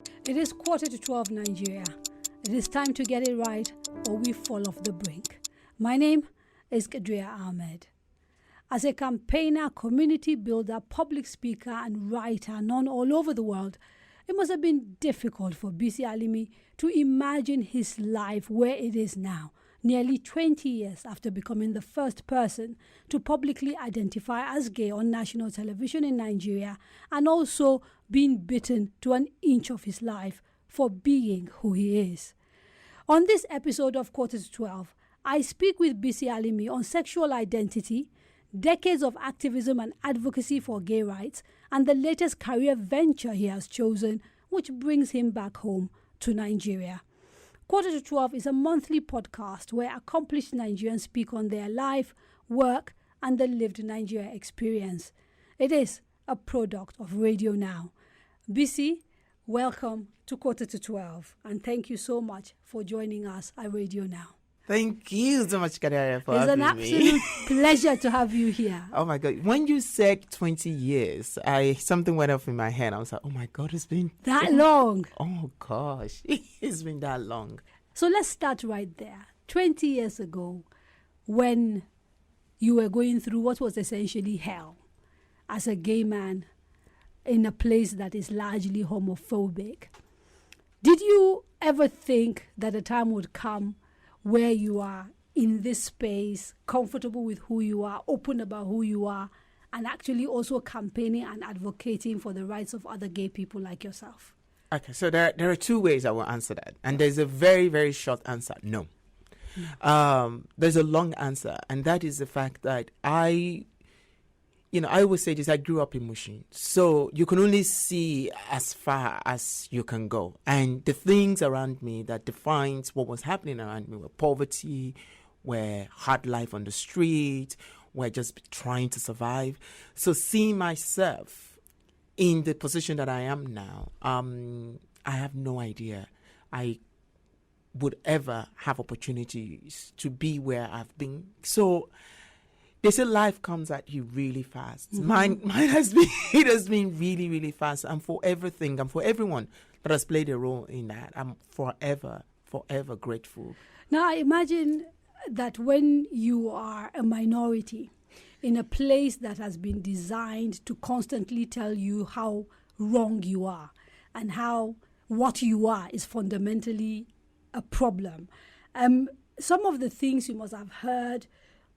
It is 11:45 Nigeria. It is time to get it right or we fall off the brink. My name is Kadaria Ahmed. As a campaigner, community builder, public speaker and writer known all over the world, it must have been difficult for Bisi Alimi to imagine his life where it is now, nearly 20 years after becoming the first person to publicly identify as gay on national television in Nigeria, and also being beaten to an inch of his life for being who he is. On this episode of 11:45, I speak with Bisi Alimi on sexual identity, decades of activism and advocacy for gay rights, and the latest career venture he has chosen, which brings him back home to Nigeria. 11:45 is a monthly podcast where accomplished Nigerians speak on their life, work, and the lived Nigeria experience. It is a product of Radio Now. Bisi, welcome to 11:45, and thank you so much for joining us at Radio Now. Thank you so much, Kadaria, for having me. It's an absolute pleasure to have you here. Oh my God. When you said 20 years, something went off in my head. I was like, oh my God, it's been that long. Oh gosh, it's been that long. So let's start right there. 20 years ago, when you were going through what was essentially hell as a gay man in a place that is largely homophobic, did you ever think that a time would come where you are in this space, comfortable with who you are, open about who you are, and actually also campaigning and advocating for the rights of other gay people like yourself? Okay, so there are two ways I will answer that. And there's a very, very short answer, no. There's a long answer, and that is the fact that I always say this, I grew up in Mushin. So you can only see as far as you can go. And the things around me that defines what was happening around me were poverty, were hard life on the street, were just trying to survive. So seeing myself in the position that I am now, I have no idea I would ever have opportunities to be where I've been. So they say life comes at you really fast. Mm-hmm. Mine has been really, really fast. And for everything and for everyone that has played a role in that, I'm forever grateful. Now, I imagine that when you are a minority in a place that has been designed to constantly tell you how wrong you are and how what you are is fundamentally a problem, some of the things you must have heard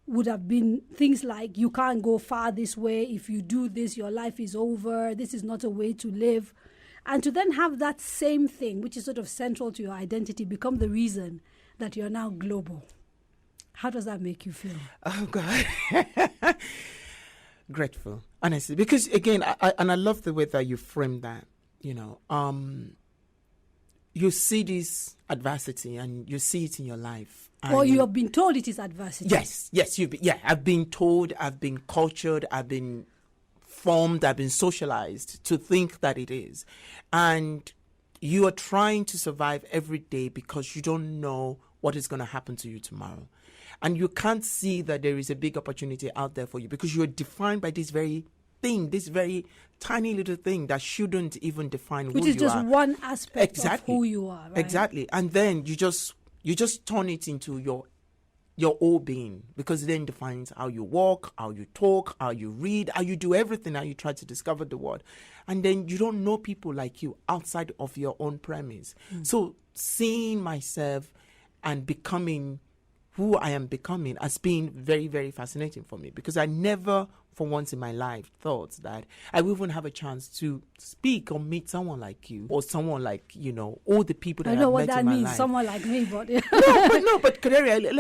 would have been things like, you can't go far this way. If you do this, your life is over. This is not a way to live. And to then have that same thing, which is sort of central to your identity, become the reason that you're now global. How does that make you feel? Oh, God. Grateful, honestly. Because, again, I love the way that you framed that, you see this adversity and you see it in your life. Or you have been told it is adversity. Yes. I've been told, I've been cultured, I've been formed, I've been socialized to think that it is. And you are trying to survive every day because you don't know what is going to happen to you tomorrow. And you can't see that there is a big opportunity out there for you because you are defined by this very thing, this very tiny little thing that shouldn't even define who you are. Which is just one aspect of who you are, right? Exactly. And then you just turn it into your whole being, because it then defines how you walk, how you talk, how you read, how you do everything, how you try to discover the world. And then you don't know people like you outside of your own premise. So seeing myself and becoming who I am becoming has been very, very fascinating for me, because I never for once in my life thought that I would even have a chance to speak or meet someone like you, or someone like, all the people that I've met in my life. I know what that means, someone like me, but but Kadaria,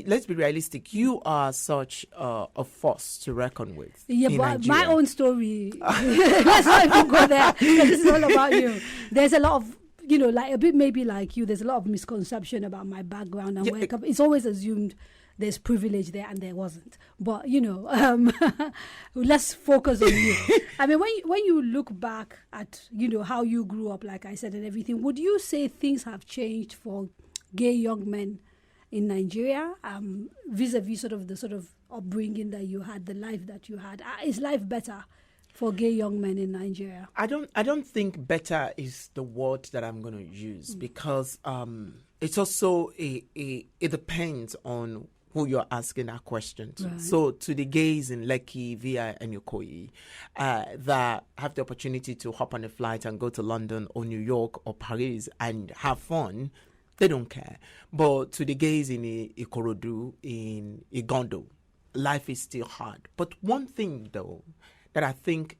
let's be realistic. You are such a force to reckon with. Yeah, but Nigeria. My own story. Let's not even go there. This is all about you. There's a lot of like a bit maybe like you, there's a lot of misconception about my background and where it's always assumed there's privilege there, and there wasn't. But let's focus on you. I mean, when you look back at how you grew up, like I said, and everything, would you say things have changed for gay young men in Nigeria, vis-a-vis the sort of upbringing that you had, the life that you had? Is life better for gay young men in Nigeria? I don't think better is the word that I'm going to use, because it's also it depends on who you're asking that question to. Right. So to the gays in Lekki, VI, and Ikoyi that have the opportunity to hop on a flight and go to London or New York or Paris and have fun, they don't care. But to the gays in Ikorodu, in Igondo, life is still hard. But one thing, though, that I think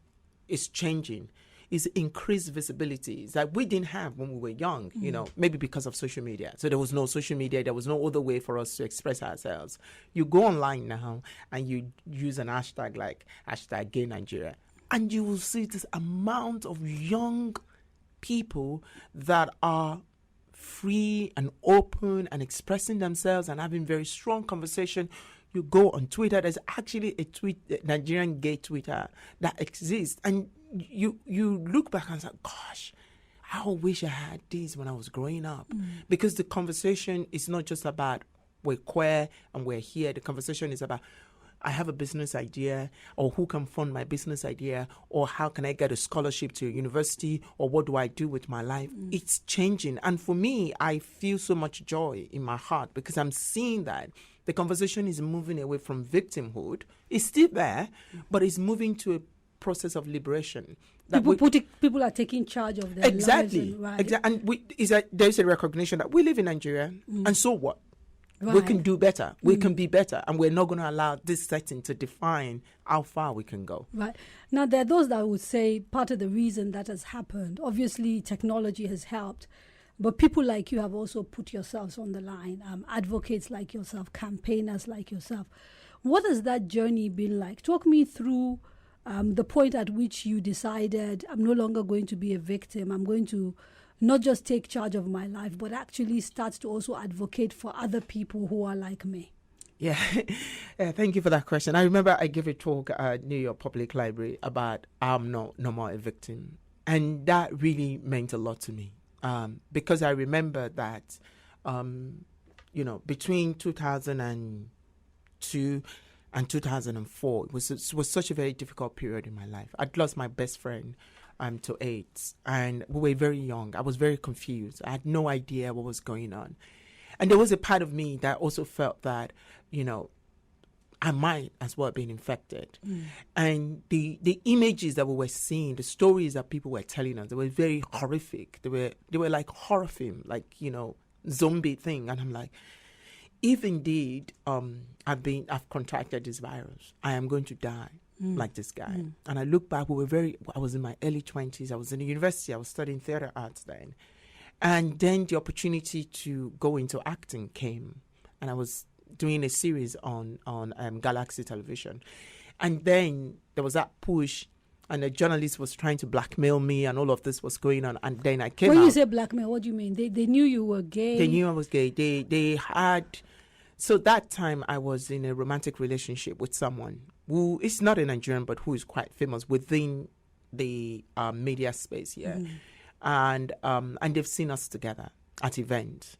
is changing is increased visibility that we didn't have when we were young, maybe because of social media. So there was no social media. There was no other way for us to express ourselves. You go online now and you use an hashtag like hashtag gay Nigeria, and you will see this amount of young people that are free and open and expressing themselves and having very strong conversation. You go on Twitter, there's actually a Nigerian gay Twitter that exists. And you look back and say, gosh, I wish I had this when I was growing up. Because the conversation is not just about we're queer and we're here. The conversation is about, I have a business idea, or who can fund my business idea, or how can I get a scholarship to a university, or what do I do with my life? It's changing. And for me, I feel so much joy in my heart because I'm seeing that the conversation is moving away from victimhood. It's still there, but it's moving to a process of liberation. People are taking charge of their lives. Exactly. And there's a recognition that we live in Nigeria, and so what? Right. We can do better. We can be better. And we're not going to allow this setting to define how far we can go. Right. Now, there are those that would say part of the reason that has happened, obviously technology has helped, but people like you have also put yourselves on the line, advocates like yourself, campaigners like yourself. What has that journey been like? Talk me through the point at which you decided, I'm no longer going to be a victim. I'm going to not just take charge of my life, but actually start to also advocate for other people who are like me. Yeah, thank you for that question. I remember I gave a talk at New York Public Library about I'm no more a victim. And that really meant a lot to me. Because I remember that, between 2002 and 2004, it was such a very difficult period in my life. I'd lost my best friend to AIDS, and we were very young. I was very confused. I had no idea what was going on. And there was a part of me that also felt that, I might as well have been infected. And the images that we were seeing, the stories that people were telling us, they were very horrific. They were like horror film, like, zombie thing. And I'm like, if indeed I've contracted this virus, I am going to die like this guy. And I look back, I was in my early 20s. I was in the university. I was studying theater arts then. And then the opportunity to go into acting came. And I was doing a series on Galaxy Television. And then there was that push, and a journalist was trying to blackmail me, and all of this was going on. And then I came out. When you say blackmail, what do you mean? They knew you were gay? They knew I was gay. They had... So that time I was in a romantic relationship with someone who is not a Nigerian, but who is quite famous within the media space here. And they've seen us together at events.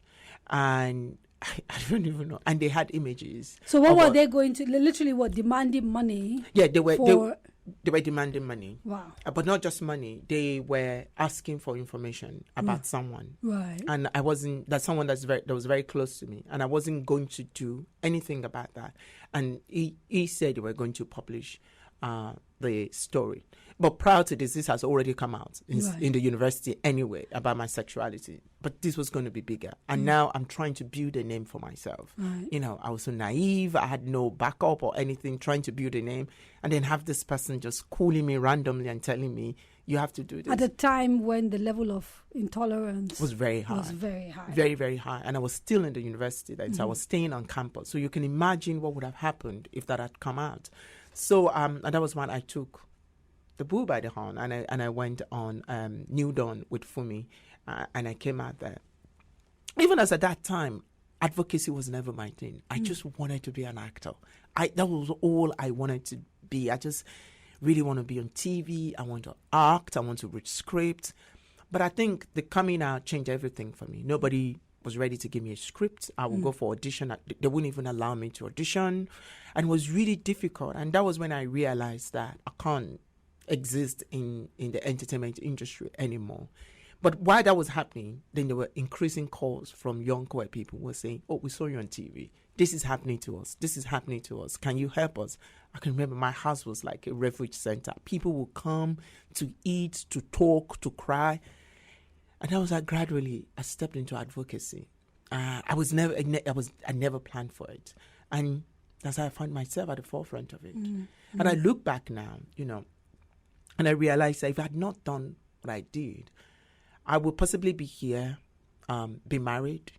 And I don't even know. And they had images. So what were they going to, literally what, demanding money? Yeah, they were demanding money. Wow. But not just money. They were asking for information about someone. Right. And that's someone that was very close to me. And I wasn't going to do anything about that. And he said they were going to publish the story. But prior to this has already come out in the university anyway about my sexuality. But this was going to be bigger. And now I'm trying to build a name for myself. Right. I was so naive. I had no backup or anything, trying to build a name. And then have this person just calling me randomly and telling me, you have to do this. At a time when the level of intolerance was very high. Very, very high. And I was still in the university then, so I was staying on campus. So you can imagine what would have happened if that had come out. So and that was when I took the bull by the horn, and I went on New Dawn with Fumi, and I came out there. Even as at that time, advocacy was never my thing. I just wanted to be an actor. That was all I wanted to be. I just really want to be on TV. I want to act. I want to read scripts. But I think the coming out changed everything for me. Nobody was ready to give me a script. I would go for audition. They wouldn't even allow me to audition. And it was really difficult. And that was when I realized that I can't exist in the entertainment industry anymore. But while that was happening, then there were increasing calls from young queer people who were saying, oh, we saw you on TV. This is happening to us. This is happening to us. Can you help us? I can remember my house was like a refuge center. People would come to eat, to talk, to cry. And I was like, gradually, I stepped into advocacy. I never planned for it. And that's how I found myself at the forefront of it. Mm-hmm. And I look back now, and I realized that if I had not done what I did, I would possibly be here, be married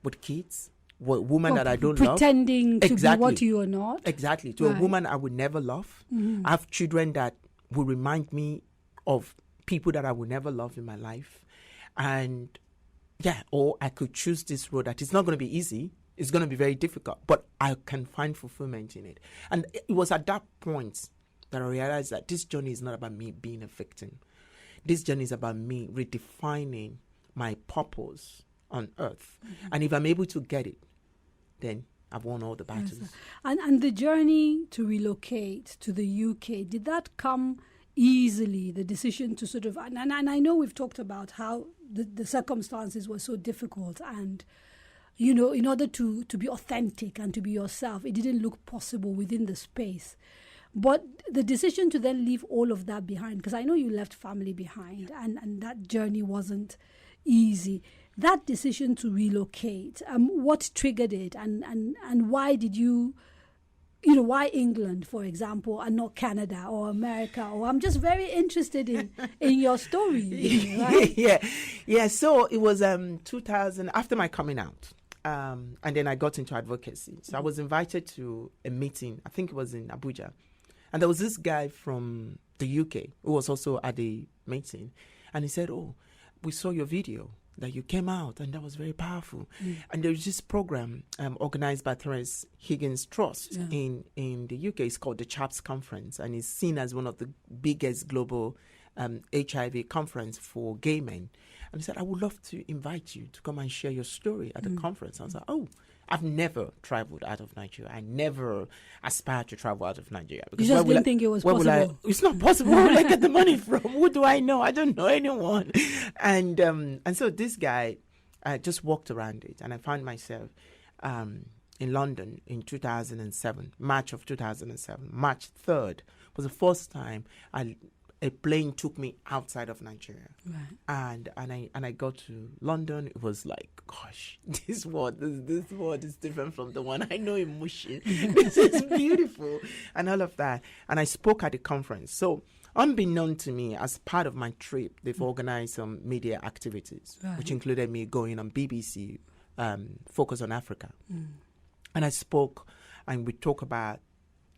with kids, with a woman that I don't love. Pretending to be what you are not. Exactly. To a woman I would never love. Mm-hmm. I have children that will remind me of people that I will never love in my life. And or I could choose this road that it's not going to be easy. It's going to be very difficult, but I can find fulfillment in it. And it was at that point that I realized that this journey is not about me being a victim. This journey is about me redefining my purpose on earth. Mm-hmm. And if I'm able to get it, then I've won all the battles. Yes. And the journey to relocate to the UK, did that come easily, the decision to sort of... And I know we've talked about how the circumstances were so difficult and, in order to be authentic and to be yourself, it didn't look possible within the space. But the decision to then leave all of that behind, because I know you left family behind and that journey wasn't easy. That decision to relocate, what triggered it and why did you, why England, for example, and not Canada or America? Or I'm just very interested in your story. Right? Yeah. So it was 2000, after my coming out. And then I got into advocacy. So I was invited to a meeting, I think it was in Abuja. And there was this guy from the UK who was also at the meeting. And he said, oh, we saw your video that you came out, and that was very powerful. Mm. And there was this program organized by Terence Higgins Trust in the UK. It's called the CHAPS Conference, and it's seen as one of the biggest global HIV conference for gay men. And he said, I would love to invite you to come and share your story at the conference. I was like, oh, I've never traveled out of Nigeria. I never aspired to travel out of Nigeria. Because you just didn't think it was possible. It's not possible. Where will I get the money from? Who do I know? I don't know anyone. And so this guy just walked around it. And I found myself in London in 2007, March of 2007. March 3rd was the first time a plane took me outside of Nigeria. Right. And I got to London. It was like, gosh, this world is different from the one I know in Mushin. This is beautiful. And all of that. And I spoke at the conference. So unbeknown to me, as part of my trip, they've organized some media activities, which included me going on BBC, Focus on Africa. And I spoke and we talked about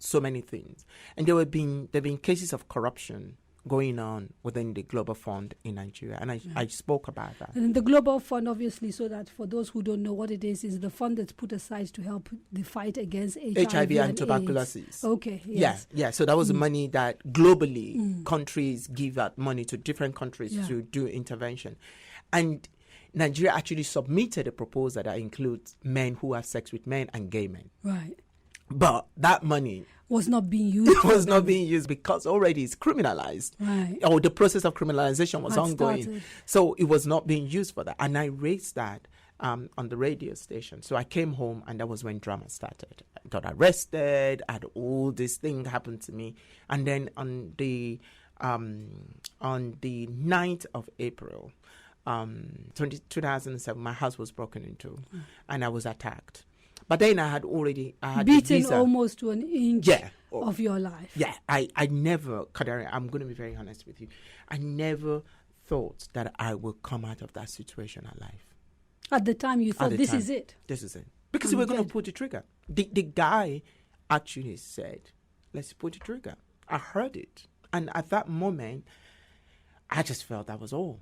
so many things. And there have been cases of corruption going on within the Global Fund in Nigeria. And I spoke about that. And the Global Fund, obviously, so that for those who don't know what it is the fund that's put aside to help the fight against HIV and tuberculosis. AIDS. Okay, yes. Yeah. So that was the money that globally countries give out money to different countries to do intervention. And Nigeria actually submitted a proposal that includes men who have sex with men and gay men. Right. But that money was not being used. It was not being used because already it's criminalized. Right. Or the process of criminalization was ongoing. Started. So it was not being used for that. And I raised that on the radio station. So I came home and that was when drama started. I got arrested, had all this thing happen to me. And then on the 9th of April, 2007, my house was broken into and I was attacked. But then I had beaten almost to an inch of your life. Yeah, I never, Kadaria, I'm going to be very honest with you. I never thought that I would come out of that situation alive. At the time you thought this is it? This is it. Because we're going to pull the trigger. The guy actually said, let's pull the trigger. I heard it. And at that moment, I just felt that was all.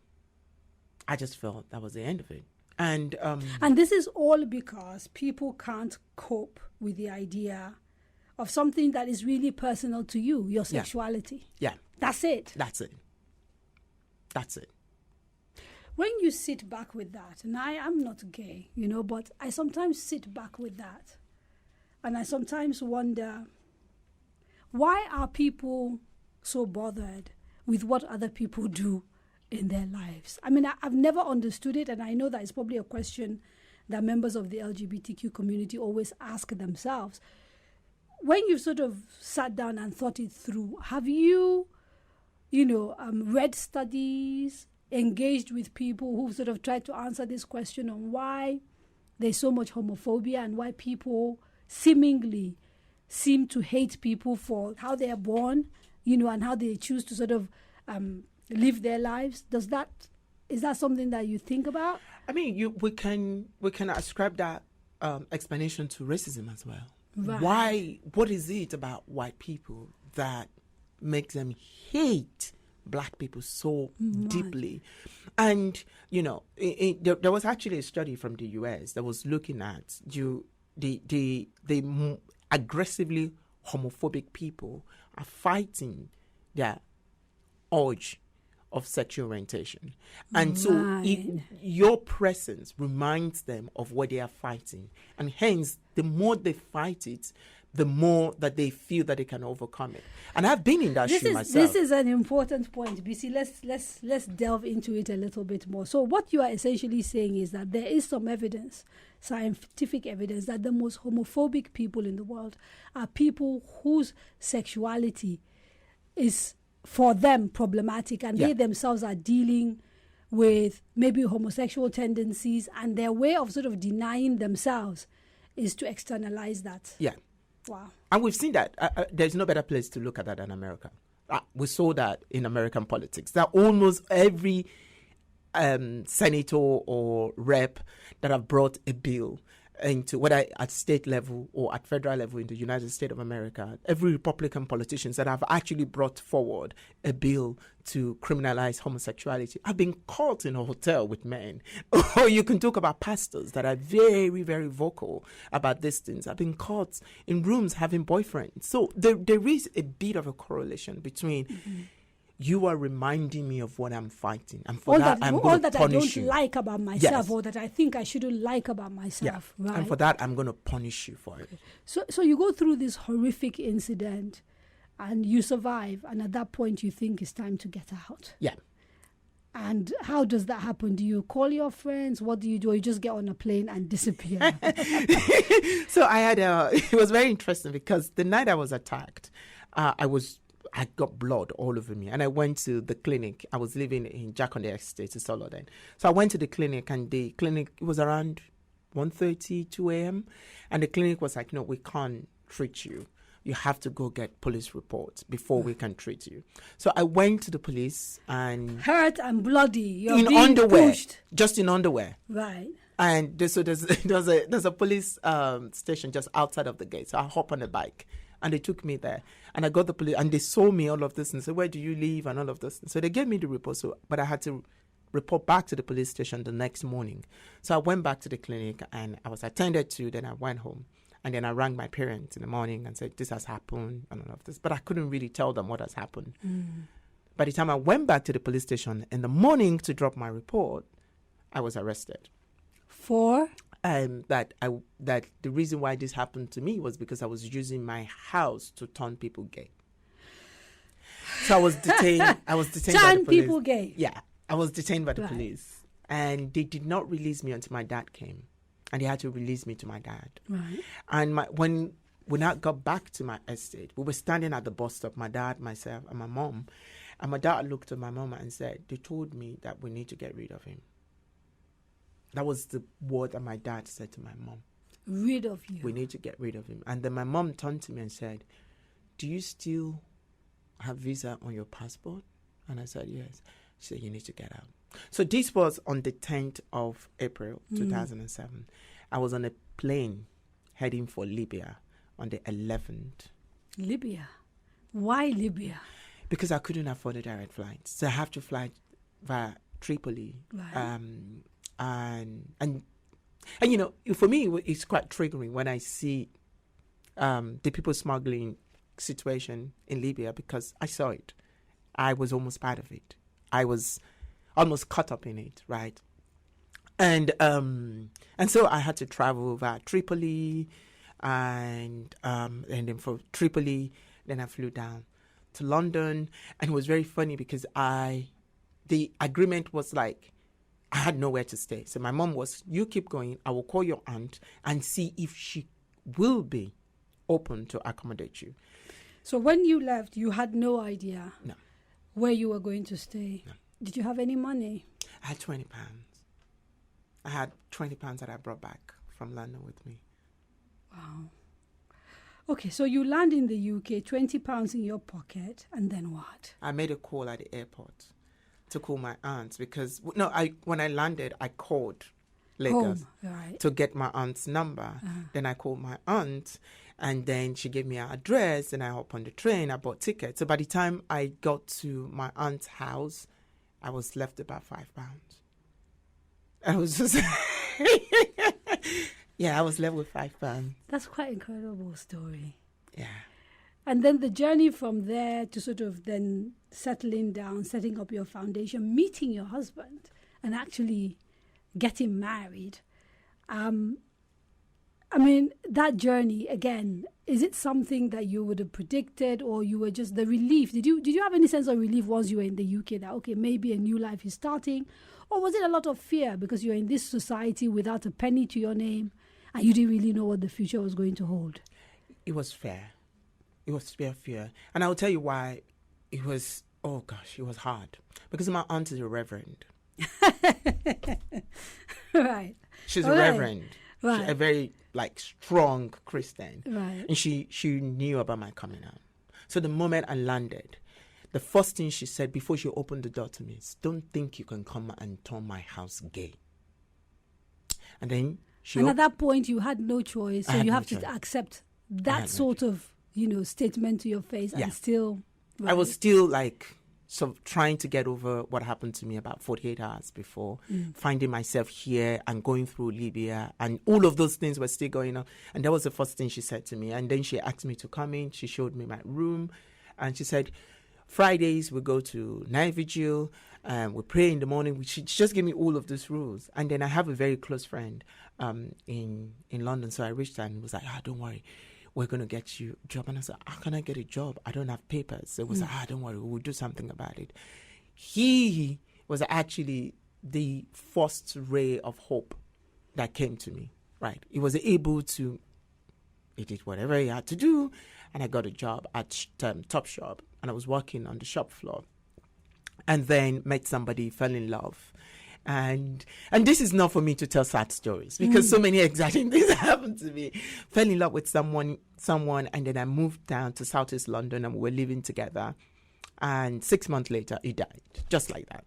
I just felt that was the end of it. And this is all because people can't cope with the idea of something that is really personal to you, your sexuality. Yeah. That's it. That's it. When you sit back with that, and I am not gay, but I sometimes sit back with that. And I sometimes wonder, why are people so bothered with what other people do in their lives? I mean, I've never understood it, and I know that it's probably a question that members of the LGBTQ community always ask themselves. When you've sort of sat down and thought it through, have you, read studies, engaged with people who've sort of tried to answer this question on why there's so much homophobia and why people seemingly seem to hate people for how they are born, and how they choose to sort of live their lives? Is that something that you think about? I mean, we can ascribe that explanation to racism as well. Right. What is it about white people that makes them hate black people so deeply? And there was actually a study from the US that was looking at the aggressively homophobic people are fighting their urge of sexual orientation. And so your presence reminds them of what they are fighting. And hence, the more they fight it, the more that they feel that they can overcome it. And I've been in that shoe myself. This is an important point, Bisi. Let's delve into it a little bit more. So what you are essentially saying is that there is some evidence, scientific evidence, that the most homophobic people in the world are people whose sexuality is, for them, problematic, and they themselves are dealing with maybe homosexual tendencies, and their way of sort of denying themselves is to externalize that. Yeah. Wow. And we've seen that. There's no better place to look at that than America. We saw that in American politics. That almost every senator or rep that have brought a bill into, whether at state level or at federal level in the United States of America, every Republican politicians that have actually brought forward a bill to criminalize homosexuality have been caught in a hotel with men. Or you can talk about pastors that are very, very vocal about these things, have been caught in rooms having boyfriends. So there is a bit of a correlation between you are reminding me of what I'm fighting, and for that I'm going to punish you. All that I don't like about myself, or that I think I shouldn't like about myself. Yeah. Right? And for that, I'm going to punish you for it. So you go through this horrific incident, and you survive, and at that point you think it's time to get out. Yeah. And how does that happen? Do you call your friends? What do you do? Or you just get on a plane and disappear? So it was very interesting because the night I was attacked, I got blood all over me, and I went to the clinic. I was living in Jakonde Estate in Solo then. So I went to the clinic, and the clinic, it was around 1:30, 2 a.m. And the clinic was like, no, we can't treat you. You have to go get police reports before we can treat you. So I went to the police and... Hurt and bloody. You're in being underwear. pushed. Just in underwear. Right. And there's a police station just outside of the gate. So I hop on a bike. And they took me there. And I got the police, and they saw me, all of this, and said, where do you live, and all of this. And so they gave me the report, but I had to report back to the police station the next morning. So I went back to the clinic, and I was attended to, then I went home. And then I rang my parents in the morning and said, this has happened, and all of this. But I couldn't really tell them what has happened. By the time I went back to the police station in the morning to drop my report, I was arrested. For? That the reason why this happened to me was because I was using my house to turn people gay. So I was detained. By the police. People gay. Yeah, I was detained by the police, and they did not release me until my dad came, and they had to release me to my dad. Right. And when I got back to my estate, we were standing at the bus stop, my dad, myself, and my mom, and my dad looked at my mom and said, "They told me that we need to get rid of him." That was the word that my dad said to my mom. Rid of you. We need to get rid of him. And then my mom turned to me and said, do you still have visa on your passport? And I said, yes. She said, you need to get out. So this was on the 10th of April, 2007. I was on a plane heading for Libya on the 11th. Libya? Why Libya? Because I couldn't afford a direct flight. So I have to fly via Tripoli. Right. And you know, for me, it's quite triggering when I see the people smuggling situation in Libya, because I saw it. I was almost part of it. I was almost caught up in it, right? And so I had to travel via Tripoli, and then from Tripoli, then I flew down to London, and it was very funny because the agreement was like, I had nowhere to stay. So my mom was, you keep going, I will call your aunt and see if she will be open to accommodate you. So when you left, you had no idea No. where you were going to stay. No. Did you have any money? I had £20. I had £20 that I brought back from London with me. Wow. Okay, so you land in the UK, £20 in your pocket, and then what? I made a call at the airport to call my aunt because, when I landed, I called Lagos to get my aunt's number. Then I called my aunt, and then she gave me her address, and I hopped on the train, I bought tickets. So by the time I got to my aunt's house, I was left about £5. I was just... Yeah, I was left with £5. That's quite an incredible story. Yeah. And then the journey from there to sort of then settling down, setting up your foundation, meeting your husband, and actually getting married. I mean, that journey, again, is it something that you would have predicted, or you were just the relief? Did you have any sense of relief once you were in the UK that, okay, maybe a new life is starting? Or was it a lot of fear because you're in this society without a penny to your name and you didn't really know what the future was going to hold? It was fair. It was fear. And I'll tell you why it was, it was hard. Because my aunt is a reverend. Right. She's a reverend. Right. She's a very, strong Christian. Right. And she knew about my coming out. So the moment I landed, the first thing she said before she opened the door to me is, don't think you can come and turn my house gay. And then at that point, you had no choice. So you have to accept that sort of, statement to your face and still... Right. I was still trying to get over what happened to me about 48 hours before, finding myself here and going through Libya, and all of those things were still going on. And that was the first thing she said to me. And then she asked me to come in. She showed me my room, and she said, Fridays we go to night vigil, we pray in the morning. She just gave me all of these rules. And then I have a very close friend in London, so I reached out and was like, don't worry, we're going to get you a job. And I said, how can I get a job? I don't have papers. So it was like, don't worry, we'll do something about it. He was actually the first ray of hope that came to me, right? He was able to, he did whatever he had to do, and I got a job at Topshop, and I was working on the shop floor. And then met somebody, fell in love. And this is not for me to tell sad stories because so many exciting things happened to me. Fell in love with someone, and then I moved down to Southeast London and we were living together. And 6 months later, he died, just like that.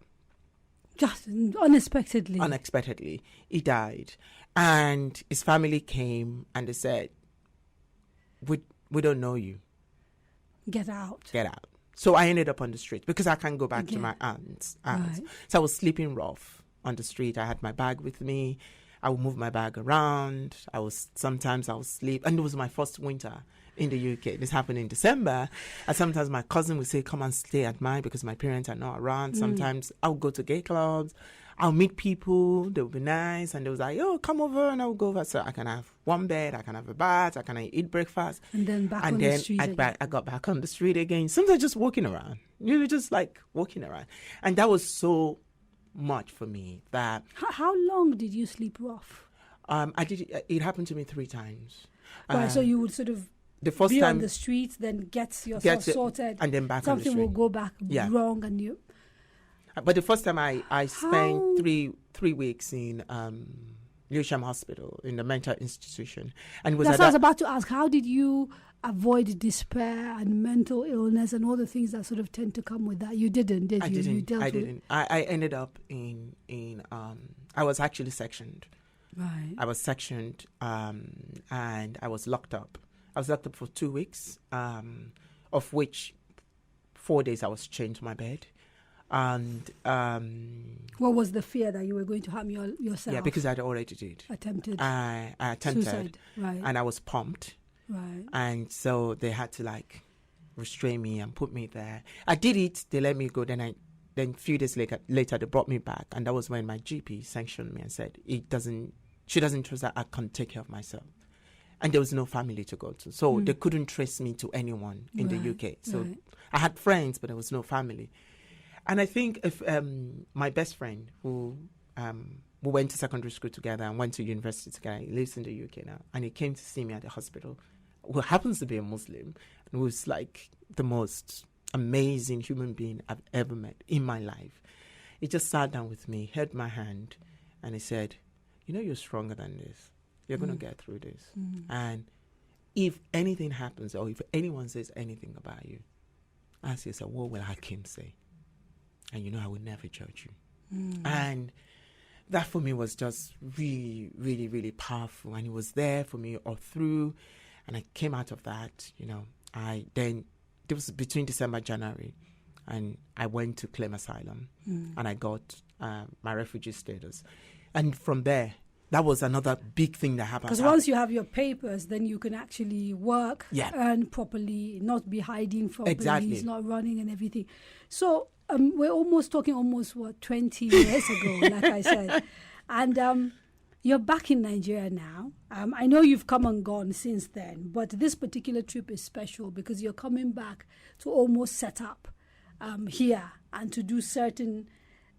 Just unexpectedly. Unexpectedly, he died. And his family came and they said, we don't know you. Get out. Get out. So I ended up on the street because I can't go back to my aunt's house. Right. So I was sleeping rough on the street. I had my bag with me. I would move my bag around. Sometimes I would sleep. And it was my first winter in the UK. This happened in December. And sometimes my cousin would say, come and stay at mine because my parents are not around. Sometimes I'll go to gay clubs. I'll meet people. They would be nice. And they was like, come over, and I will go over. So I can have one bed. I can have a bath. I can eat breakfast. And then on the street again. I got back on the street again. Sometimes just walking around. Just walking around. And that was so much for me that... How long did you sleep rough? It happened to me 3 times. Right, so you would sort of the first be time on the streets, then get yourself sorted. And then back on the street. Something will go back wrong and you... But the first time I spent 3 weeks in Lewisham Hospital, in the mental institution. And That's what I was about to ask. How did you avoid despair and mental illness and all the things that sort of tend to come with that? You didn't, did you? I didn't. I ended up in I was actually sectioned. Right. I was sectioned and I was locked up. I was locked up for 2 weeks, of which 4 days I was chained to my bed. And what was the fear that you were going to harm yourself? Yeah, because I'd already attempted. I attempted suicide. Right. And I was pumped. Right. And so they had to restrain me and put me there. I did it. They let me go. Then a few days later they brought me back, and that was when my GP sanctioned me and said she doesn't trust that I can take care of myself. and there was no family to go to. So they couldn't trace me to anyone in the UK. So I had friends, but there was no family. And I think if my best friend who we went to secondary school together and went to university together, he lives in the UK now, and he came to see me at the hospital, who happens to be a Muslim, and was like the most amazing human being I've ever met in my life. He just sat down with me, held my hand, and he said, you know, you're stronger than this. You're going to get through this. And if anything happens, or if anyone says anything about you, ask yourself, what will Hakim say? And you know, I will never judge you. And that for me was just really, really, really powerful. And he was there for me all through. And I came out of that, you know. It was between December and January. And I went to claim asylum. And I got my refugee status. And from there, that was another big thing that happened. Because once you have your papers, then you can actually work, earn properly, not be hiding from police, not running and everything. So we're almost talking 20 years ago, like I said. And you're back in Nigeria now. I know you've come and gone since then, but this particular trip is special because you're coming back to almost set up here and to do certain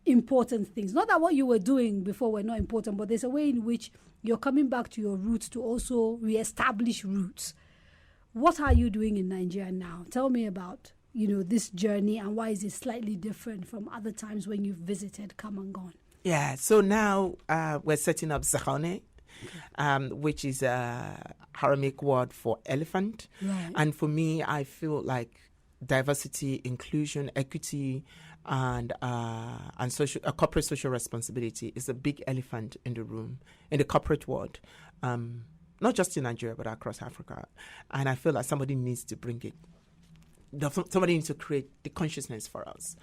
important things. Not that what you were doing before were not important, but there's a way in which you're coming back to your roots to also reestablish roots. What are you doing in Nigeria now? Tell me about, you know, this journey, and why is it slightly different from other times when you've visited, come and gone? Yeah, so now we're setting up Zahane, which is a Haramic word for elephant. Right. And for me, I feel like diversity, inclusion, equity, and corporate social responsibility is a big elephant in the room, in the corporate world, not just in Nigeria, but across Africa. And I feel like somebody needs to bring it. Somebody needs to create the consciousness for us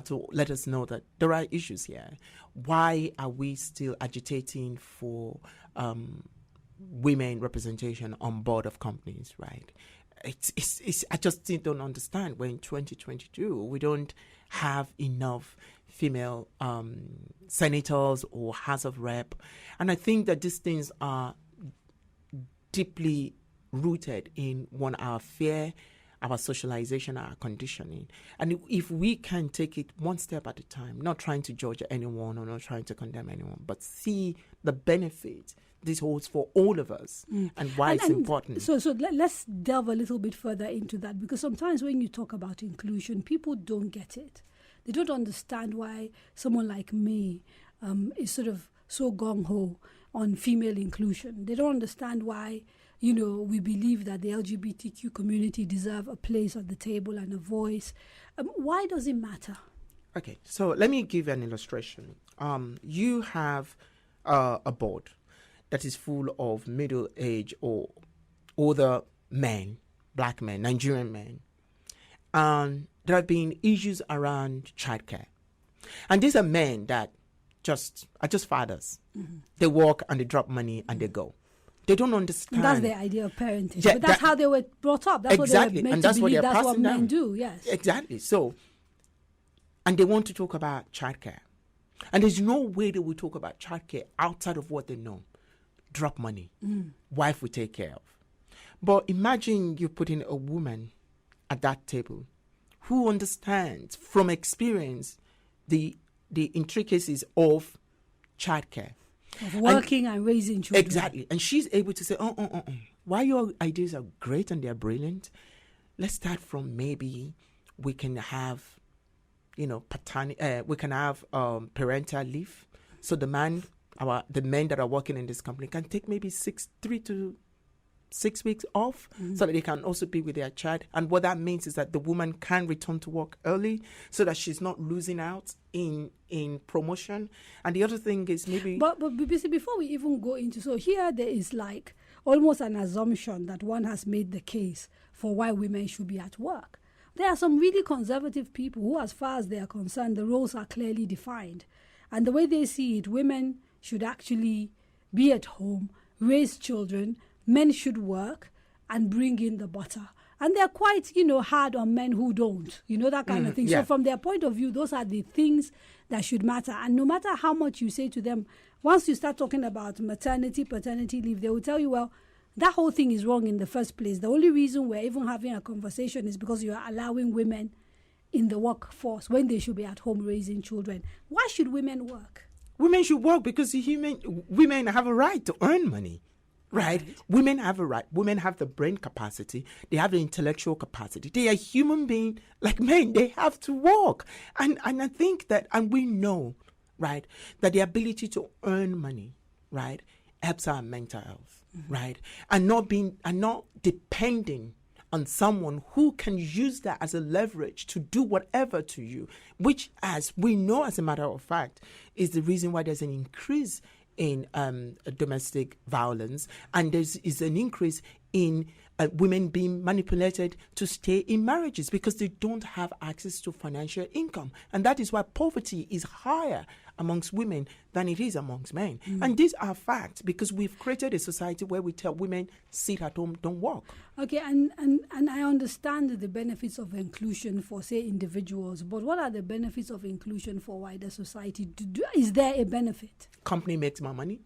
to let us know that there are issues here. Why are we still agitating for women representation on board of companies, right? I just don't understand. We're in 2022. We don't have enough female senators or House of Rep. And I think that these things are deeply rooted in our fear, our socialization, our conditioning. And if we can take it one step at a time, not trying to judge anyone or not trying to condemn anyone, but see the benefit this holds for all of us and why it's important. So let's delve a little bit further into that, because sometimes when you talk about inclusion, people don't get it. They don't understand why someone like me is sort of so gung-ho on female inclusion. They don't understand why, you know, we believe that the LGBTQ community deserve a place at the table and a voice. Why does it matter? Okay, so let me give an illustration. You have a board that is full of middle-aged or older men, black men, Nigerian men. And there have been issues around childcare. And these are men that are just fathers. They work and they drop money and they go. They don't understand. That's their idea of parenting. Yeah, but that's how they were brought up. That's exactly. What they were meant and that's to believe. That's what men down. do, yes. Exactly. So, and they want to talk about childcare. And there's no way they will talk about childcare outside of what they know. Drop money. Wife will take care of. But imagine you putting a woman at that table who understands from experience the intricacies of childcare. Of working and raising children. Exactly. And she's able to say, while your ideas are great and they're brilliant, let's start from maybe we can have, we can have parental leave. So the men that are working in this company can take maybe 3 to 6 weeks off so that they can also be with their child. And what that means is that the woman can return to work early so that she's not losing out in promotion. And the other thing is maybe... But before we even go into... So here there is like almost an assumption that one has made the case for why women should be at work. There are some really conservative people who, as far as they are concerned, the roles are clearly defined. And the way they see it, women should actually be at home, raise children, men should work and bring in the butter. And they're quite, hard on men who don't, that kind of thing. Yeah. So from their point of view, those are the things that should matter. And no matter how much you say to them, once you start talking about maternity, paternity leave, they will tell you, well, that whole thing is wrong in the first place. The only reason we're even having a conversation is because you are allowing women in the workforce when they should be at home raising children. Why should women work? Women should work because women have a right to earn money. Right? Women have a right. Women have the brain capacity. They have the intellectual capacity. They are human beings like men. They have to work. And I think that, and we know, right, that the ability to earn money, right, helps our mental health, right? And not depending on someone who can use that as a leverage to do whatever to you, which, as we know, as a matter of fact, is the reason why there's an increase in domestic violence, and there is an increase in women being manipulated to stay in marriages because they don't have access to financial income. And that is why poverty is higher amongst women than it is amongst men. And these are facts because we've created a society where we tell women, sit at home, don't work. Okay, and I understand the benefits of inclusion for, say, individuals, but what are the benefits of inclusion for wider society? Is there a benefit? Company makes more money.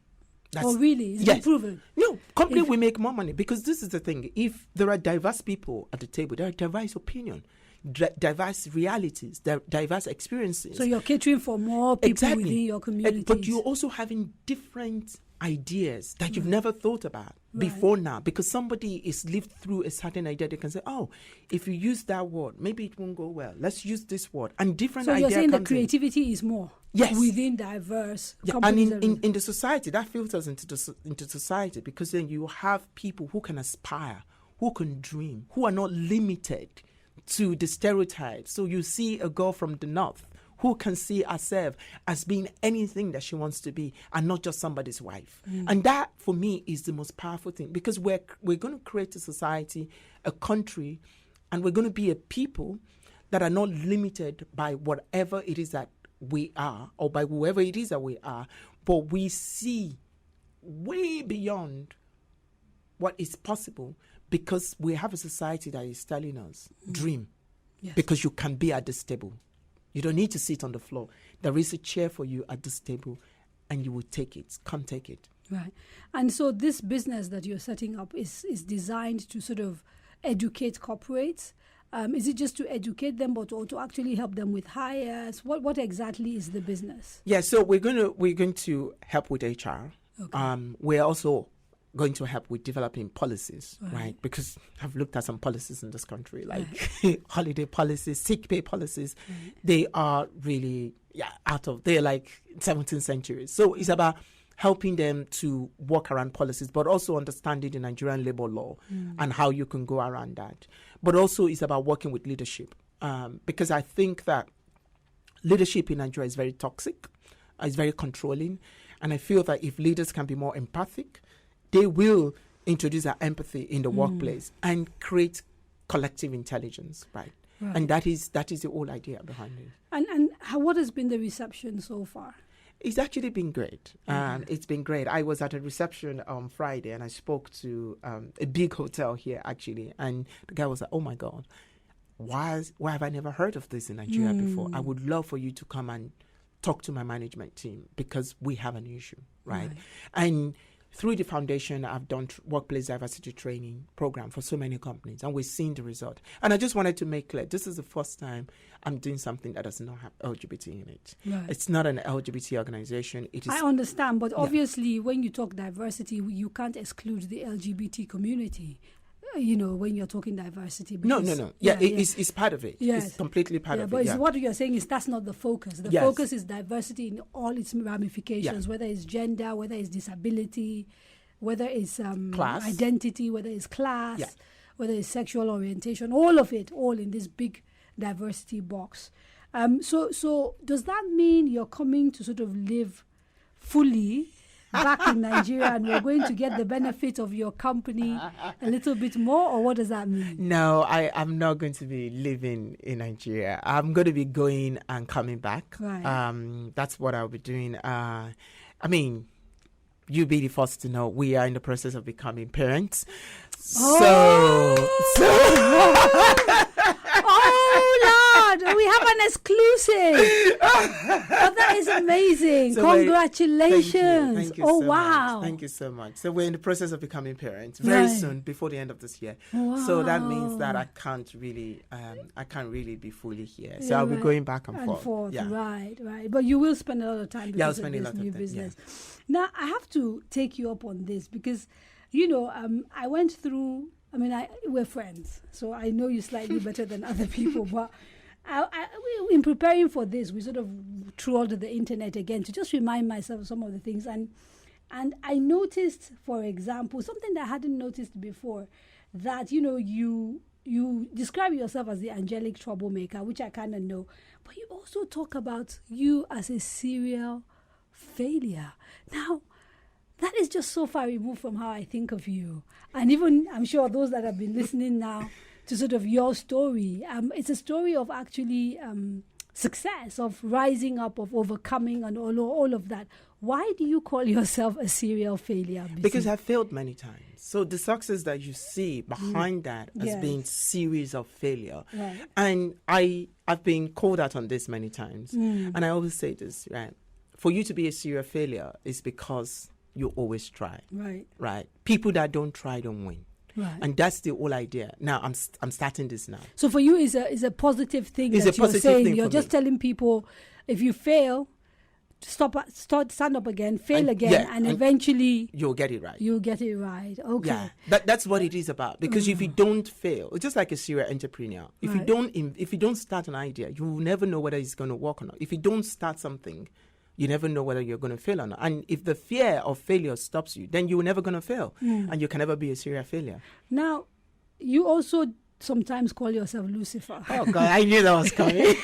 Oh, really? Is it proven? No, company will make more money because this is the thing. If there are diverse people at the table, there are diverse opinions, diverse realities, diverse experiences. So you're catering for more people within your community. But you're also having different ideas that you've never thought about before now, because somebody is lived through a certain idea. They can say, oh, if you use that word, maybe it won't go well. Let's use this word. And different ideas. So you're saying the creativity is more within diverse companies. And in the society, that filters into society, because then you have people who can aspire, who can dream, who are not limited to the stereotypes. So you see a girl from the north who can see herself as being anything that she wants to be and not just somebody's wife. And that, for me, is the most powerful thing, because we're going to create a society, a country, and we're going to be a people that are not limited by whatever it is that we are or by whoever it is that we are, but we see way beyond what is possible because we have a society that is telling us, dream, because you can be at this table. You don't need to sit on the floor. There is a chair for you at this table, and you will take it. Come take it. Right. And so this business that you're setting up is designed to sort of educate corporates. Is it just to educate them, but to actually help them with hires? What exactly is the business? Yeah, so we're going to help with HR. Okay. We're also going to help with developing policies, right? Because I've looked at some policies in this country, like holiday policies, sick pay policies. They are really they're like 17th century. So it's about helping them to work around policies, but also understanding the Nigerian labor law and how you can go around that. But also it's about working with leadership, because I think that leadership in Nigeria is very toxic, it's very controlling. And I feel that if leaders can be more empathic, they will introduce that empathy in the workplace and create collective intelligence, right? And that is the whole idea behind it. And what has been the reception so far? It's actually been great. It's been great. I was at a reception on Friday, and I spoke to a big hotel here, actually. And the guy was like, oh, my God, why have I never heard of this in Nigeria before? I would love for you to come and talk to my management team because we have an issue, right? And through the foundation, I've done workplace diversity training program for so many companies, and we're seeing the result. And I just wanted to make clear, this is the first time I'm doing something that does not have LGBT in it. It's not an LGBT organization. It is. I understand, but obviously when you talk diversity, you can't exclude the LGBT community. When you're talking diversity. Because, no. It's part of it. Yes. It's completely part of it. But what you're saying is that's not the focus. The focus is diversity in all its ramifications, whether it's gender, whether it's disability, whether it's class, identity, whether it's class, whether it's sexual orientation, all of it, all in this big diversity box. So does that mean you're coming to sort of live fully back in Nigeria, and we're going to get the benefit of your company a little bit more, or what does that mean? No, I'm not going to be living in Nigeria. I'm going to be going and coming back. Right. That's what I'll be doing. You'll be the first to know we are in the process of becoming parents. Oh Lord, we have an exclusive. Oh, that is amazing. So Congratulations. Thank you Oh, so wow. much. Thank you so much. So we're in the process of becoming parents very soon, before the end of this year. Wow. So that means that I can't really be fully here. So I'll be going back and forth. Yeah. Right. But you will spend a lot of time Yeah, I'll because of spend a this lot of new time, business. Now, I have to take you up on this because, you know, I went through, we're friends, so I know you slightly better than other people, but in preparing for this, we sort of trawled the internet again to just remind myself of some of the things. And I noticed, for example, something that I hadn't noticed before, that, you know, you describe yourself as the angelic troublemaker, which I kind of know, but you also talk about you as a serial failure. Now, that is just so far removed from how I think of you. And even, I'm sure those that have been listening now to sort of your story, it's a story of actually success, of rising up, of overcoming, and all of that. Why do you call yourself a serial failure, Bisi? Because I've failed many times. So the success that you see behind that has been series of failure. Right. And I've been called out on this many times. And I always say this, right? For you to be a serial failure is because you always try. Right. People that don't try don't win. Right. And that's the whole idea. Now I'm starting this now. So for you, is a positive thing It's that a you're positive saying. thing You're for just me. telling people, if you fail, stand up again, fail And- again, yeah, and and eventually You'll get it right. you'll get it right. Okay. Yeah, that's what it is about. Because if you don't fail, it's just like a serial entrepreneur. If Right. you don't start an idea, you will never know whether it's going to work or not. If you don't start something, you never know whether you're going to fail or not. And if the fear of failure stops you, then you're never going to fail, and you can never be a serial failure. Now, you also sometimes call yourself Lucifer, Oh God, I knew that was coming.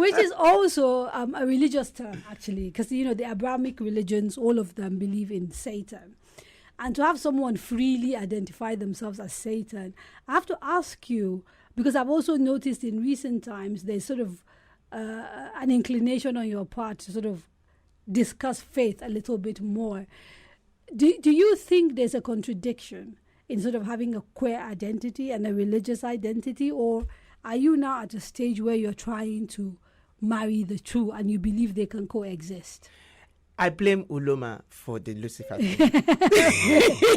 which is also a religious term, actually, because you know the Abrahamic religions, all of them believe in Satan. And to have someone freely identify themselves as Satan, I have to ask you, because I've also noticed in recent times there's sort of an inclination on your part to sort of discuss faith a little bit more. Do you think there's a contradiction in sort of having a queer identity and a religious identity, or are you now at a stage where you're trying to marry the two and you believe they can coexist? I blame Uloma for the Lucifer thing.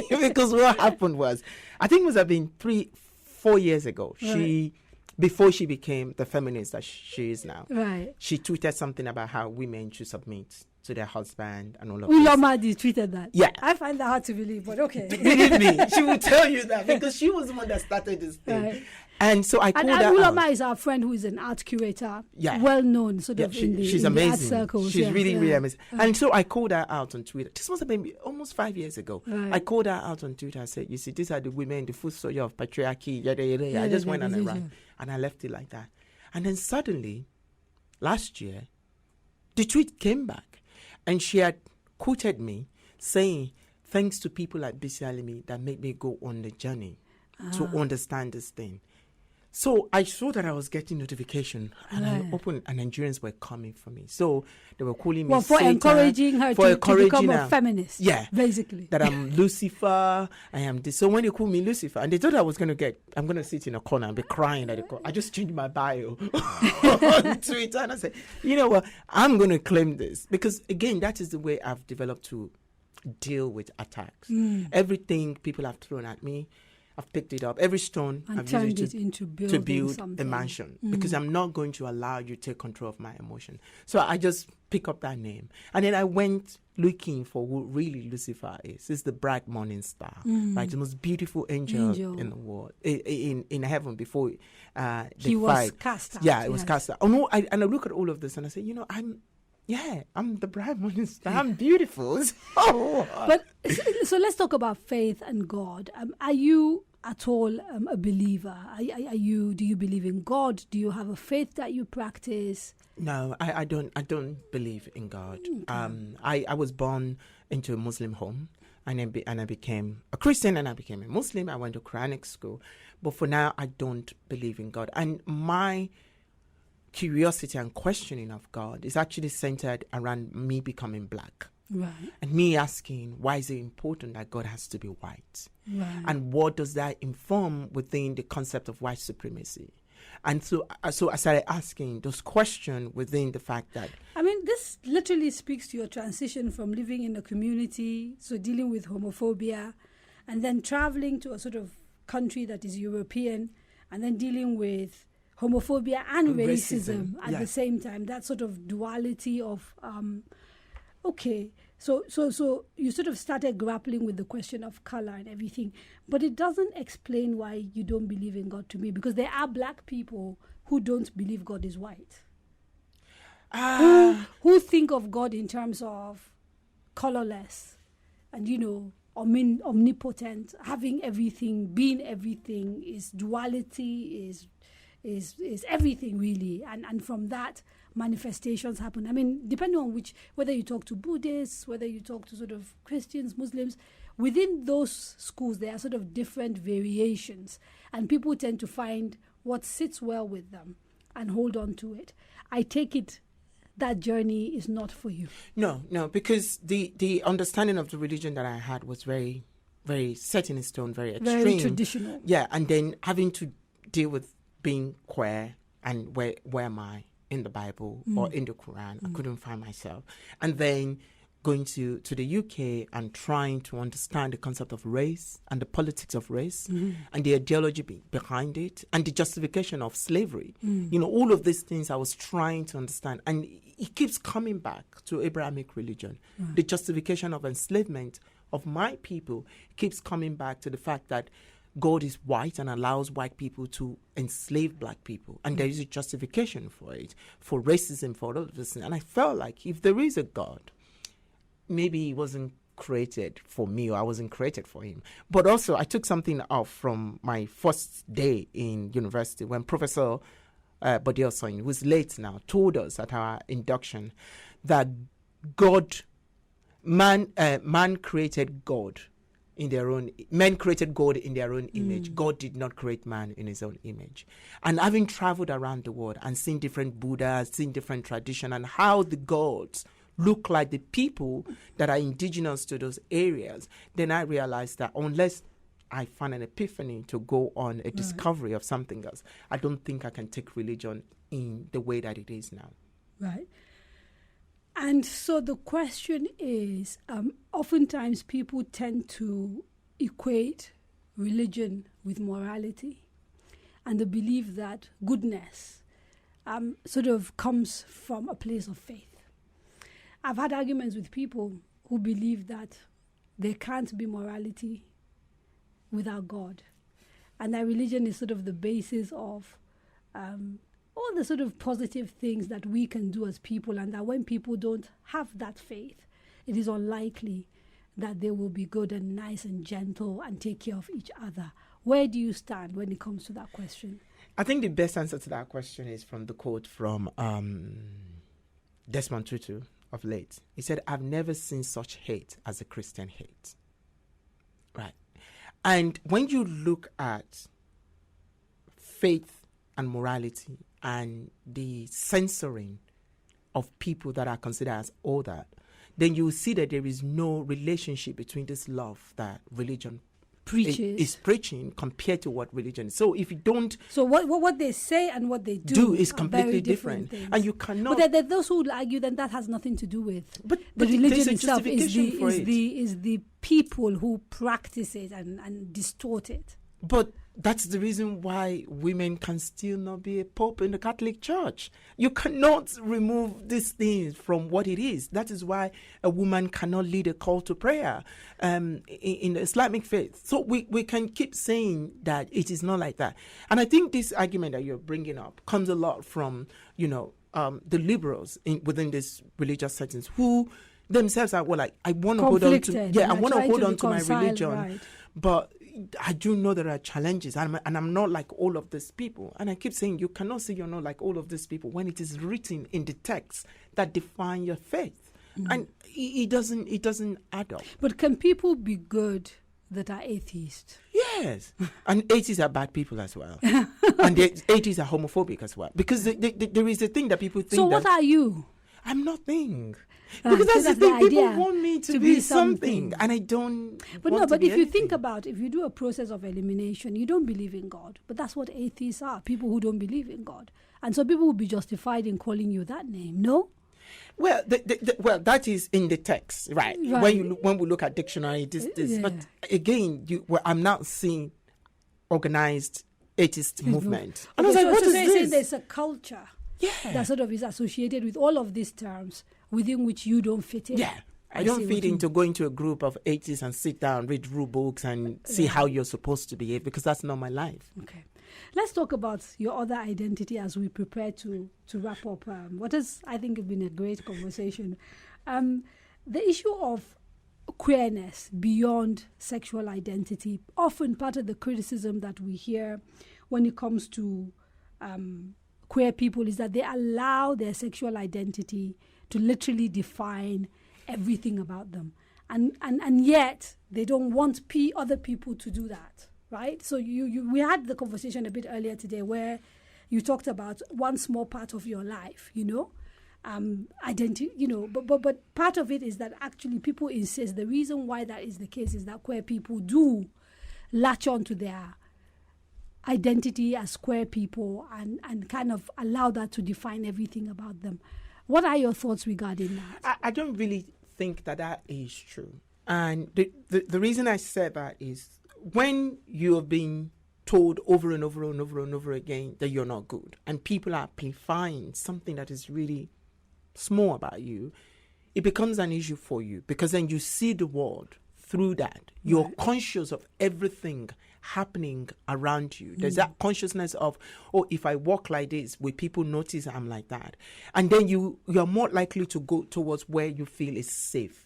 Because what happened was, I think it must have been 3-4 years ago. Right. Before she became the feminist that she is now, Right. she tweeted something about how women should submit to their husband and all of Ulama tweeted that. Yeah. I find that hard to believe, but okay. this. Believe me, she will tell you that because she was the one that started this thing. Right. And so I called And her Ulama out. is our friend who is an art curator, Yeah. well known sort Yeah, of in the, she's in the art amazing. circles. She's yes, really, yeah. really amazing. And so I called her out on Twitter. This must have been almost 5 years ago. Right. I called her out on Twitter. I said, you see, these are the women, the foot soldier of patriarchy. Yada, yada, yada. I just went on a rant. And I left it like that. And then suddenly, last year, the tweet came back. And she had quoted me saying, thanks to people like Bisi Alimi that made me go on the journey to understand this thing. So I saw that I was getting notification, and I opened, and Nigerians were coming for me. So they were calling me for Satan, encouraging her to become a her. feminist. Yeah, basically. that I'm Lucifer. I am this. So when they called me Lucifer, and they thought I'm going to sit in a corner and be crying at the corner. I just changed my bio on Twitter, and I said, you know what, I'm going to claim this because again, that is the way I've developed to deal with attacks. Everything people have thrown at me, I've picked it up. Every stone And I've turned used it it into to build something. a mansion because I'm not going to allow you to take control of my emotion. So I just pick up that name. And then I went looking for who really Lucifer is. It's the bright morning star, right? The most beautiful angel in the world, in heaven before he was cast out. Yeah, it was cast out. Oh, no, and I look at all of this and I say, you know, I'm the bright morning star. I'm beautiful. But so let's talk about faith and God. Are you at all a believer? Do you believe in God? Do you have a faith that you practice? No, I don't believe in God. I was born into a Muslim home, and I became a Christian, and I became a Muslim. I went to Quranic school, but for now I don't believe in God. And my curiosity and questioning of God is actually centered around me becoming black. Right. And me asking, why is it important that God has to be white? Right. And what does that inform within the concept of white supremacy? And so I started asking those questions within the fact that... I mean, this literally speaks to your transition from living in a community, so dealing with homophobia, and then traveling to a sort of country that is European, and then dealing with homophobia and racism at the same time. That sort of duality of, So you sort of started grappling with the question of color and everything, but it doesn't explain why you don't believe in God to me, because there are black people who don't believe God is white. Who think of God in terms of colorless and, omnipotent, having everything, being everything, is duality, is everything really. And from that, manifestations happen. I mean, depending on whether you talk to Buddhists, whether you talk to sort of Christians, Muslims, within those schools, there are sort of different variations, and people tend to find what sits well with them and hold on to it. I take it that journey is not for you. No, because the understanding of the religion that I had was very, very set in stone, very extreme. Very traditional. Yeah, and then having to deal with being queer and where am I in the Bible or in the Quran. I couldn't find myself. And then going to the UK and trying to understand the concept of race and the politics of race and the ideology behind it and the justification of slavery. All of these things I was trying to understand. And it keeps coming back to Abrahamic religion. The justification of enslavement of my people keeps coming back to the fact that God is white and allows white people to enslave black people. And there is a justification for it, for racism, for all of this. And I felt like if there is a God, maybe he wasn't created for me or I wasn't created for him. But also I took something off from my first day in university when Professor Bodioson, who's late now, told us at our induction that man created God. Men created God in their own image. God did not create man in his own image. And having traveled around the world and seen different Buddhas, seen different traditions and how the gods look like the people that are indigenous to those areas, then I realized that unless I find an epiphany to go on a discovery of something else, I don't think I can take religion in the way that it is now. Right. And so the question is, oftentimes people tend to equate religion with morality and the belief that goodness sort of comes from a place of faith. I've had arguments with people who believe that there can't be morality without God, and that religion is sort of the basis of all the sort of positive things that we can do as people, and that when people don't have that faith, it is unlikely that they will be good and nice and gentle and take care of each other. Where do you stand when it comes to that question? I think the best answer to that question is from the quote from Desmond Tutu of late. He said, "I've never seen such hate as a Christian hate." Right. And when you look at faith and morality and the censoring of people that are considered as other, then you will see that there is no relationship between this love that religion is preaching compared to what religion is. So if you don't... So what they say and what they do is completely different. And you cannot... But there are those who would argue that that has nothing to do with... But the religion itself is the people who practice it and distort it. But that's the reason why women can still not be a pope in the Catholic Church. You cannot remove these things from what it is. That is why a woman cannot lead a call to prayer in the Islamic faith. So we can keep saying that it is not like that. And I think this argument that you're bringing up comes a lot from, the liberals within these religious settings who themselves are I want to hold on to, I want to hold on to my religion, right. But I do know there are challenges, and I'm not like all of these people. And I keep saying you cannot say you're not like all of these people when it is written in the text that define your faith, and it doesn't add up. But can people be good that are atheists? Yes, and atheists are bad people as well, and the atheists are homophobic as well, because there is a thing that people think. So what are you? I'm nothing. Because that's the thing. People idea, want me to be something, and I don't. But want no, but to be if you anything. think about, if you do a process of elimination, you don't believe in God. But that's what atheists are, people who don't believe in God. And so people will be justified in calling you that name, no? Well, well, that is in the text, right? When we look at dictionary, this. Yeah. But again, I'm not seeing organized atheist movement. And I was like, what is this? There's a culture that sort of is associated with all of these terms within which you don't fit in. Yeah. I don't fit into going to a group of atheists and sit down, read rule books and see how you're supposed to behave, because that's not my life. Okay. Let's talk about your other identity as we prepare to wrap up what has, I think, been a great conversation. The issue of queerness beyond sexual identity, often part of the criticism that we hear when it comes to queer people is that they allow their sexual identity to literally define everything about them. And yet they don't want other people to do that, right? So we had the conversation a bit earlier today where you talked about one small part of your life, identity, but part of it is that actually people insist the reason why that is the case is that queer people do latch on to their identity as queer people and kind of allow that to define everything about them. What are your thoughts regarding that? I don't really think that is true. And the reason I said that is when you have been told over and over and over and over again that you're not good, and people are amplifying something that is really small about you, it becomes an issue for you, because then you see the world through that. You're conscious of everything happening around you. There's that consciousness of, oh, if I walk like this, will people notice I'm like that? And then you're more likely to go towards where you feel is safe.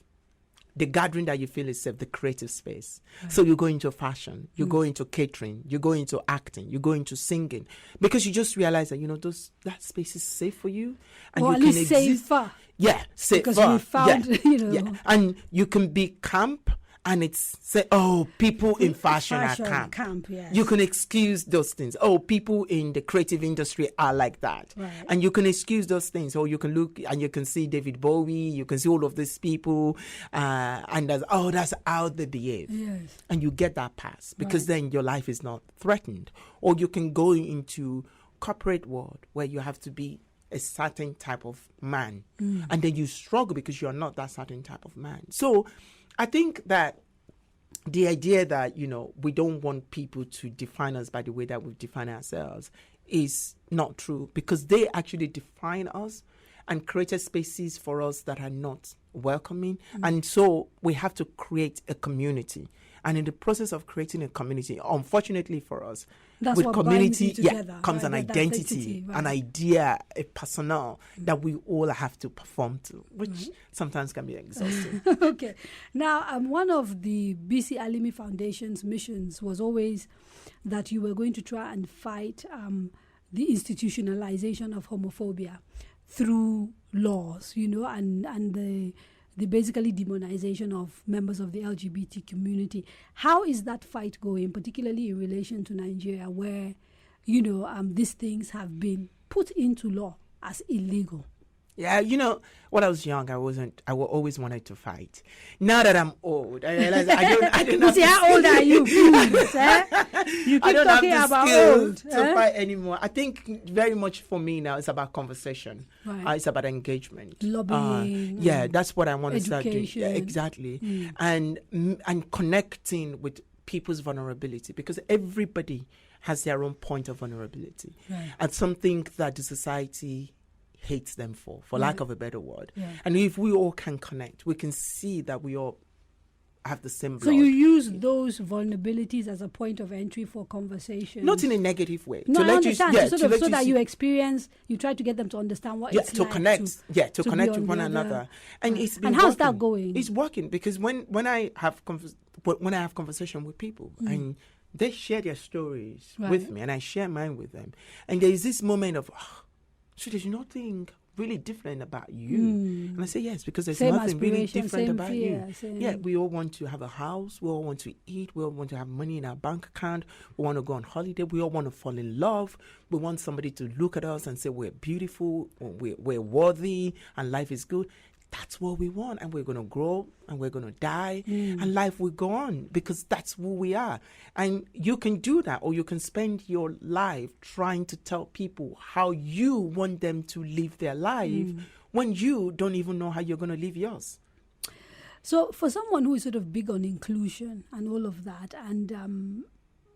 The gathering that you feel is safe, the creative space. So you go into fashion, you go into catering, you go into acting, you go into singing, because you just realize that, that space is safe for you. And or you at can least safer. Yeah, safer. Because you found, Yeah. And you can be camp, and it's people in fashion are camp. Yes. You can excuse those things. Oh, people in the creative industry are like that. Right. And you can excuse those things. Or you can look and you can see David Bowie, you can see all of these people, and that's how they behave. Yes. And you get that pass, because then your life is not threatened. Or you can go into corporate world where you have to be a certain type of man. And then you struggle because you're not that certain type of man. So I think that the idea that, we don't want people to define us by the way that we define ourselves is not true, because they actually define us and created spaces for us that are not welcoming. And so we have to create a community. And in the process of creating a community, unfortunately for us, that's with what community binds you together, comes an identity, an idea, a personnel that we all have to perform to, which sometimes can be exhausting. Okay. Now, one of the Bisi Alimi Foundation's missions was always that you were going to try and fight the institutionalization of homophobia through laws, and the basically demonization of members of the LGBT community. How is that fight going, particularly in relation to Nigeria, where, these things have been put into law as illegal? Yeah, when I was young, I always wanted to fight. Now that I'm old, I realize I don't have see, how old are you? Please, You keep talking about old. To fight anymore. I think very much for me now, it's about conversation. Right. It's about engagement. Lobbying. That's what I want to start doing. Education. Yeah, exactly. And connecting with people's vulnerability, because everybody has their own point of vulnerability. Right. And something that the society hates them for lack of a better word. Yeah. And if we all can connect, we can see that we all have the same blood. So you use those vulnerabilities as a point of entry for conversation? Not in a negative way. No, I understand. So that you try to get them to understand what it's to like. Connect. To connect with one another. And it's been how's working. that going? It's working, because when I have conversation with people and they share their stories with me and I share mine with them, and there is this moment of, so there's nothing really different about you. And I say, yes, because there's nothing really different about you. Yeah, we all want to have a house. We all want to eat. We all want to have money in our bank account. We want to go on holiday. We all want to fall in love. We want somebody to look at us and say we're beautiful, we're worthy, and life is good. that's what we want, and we're going to grow and we're going to die and life will go on because that's who we are. And you can do that, or you can spend your life trying to tell people how you want them to live their life when you don't even know how you're going to live yours. So for someone who is sort of big on inclusion and all of that, and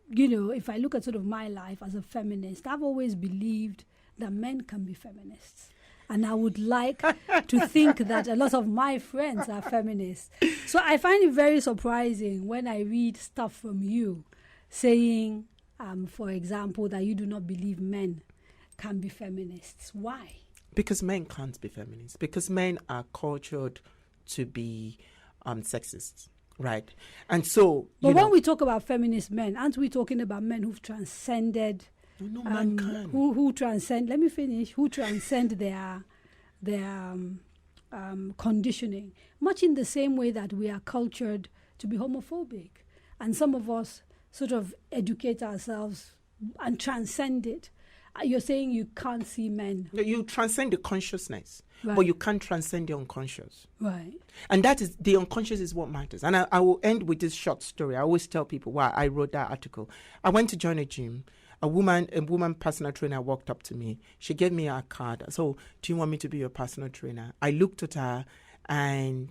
you know, if I look at sort of my life as a feminist, I've always believed that men can be feminists. And I would like to think that a lot of my friends are feminists. So I find it very surprising when I read stuff from you saying, for example, that you do not believe men can be feminists. Why? Because men can't be feminists. Because men are cultured to be sexist, right? And so... But when we talk about feminist men, aren't we talking about men who've transcended... No, man can. Who transcend? Let me finish. Who transcend their conditioning, much in the same way that we are cultured to be homophobic, and some of us sort of educate ourselves and transcend it. You're saying you can't see men. You transcend the consciousness, right, but you can't transcend the unconscious. Right. And that is, the unconscious is what matters. And I will end with this short story. I always tell people why I wrote that article. I went to join a gym. A woman personal trainer walked up to me. She gave me her card. So, do you want me to be your personal trainer? I looked at her and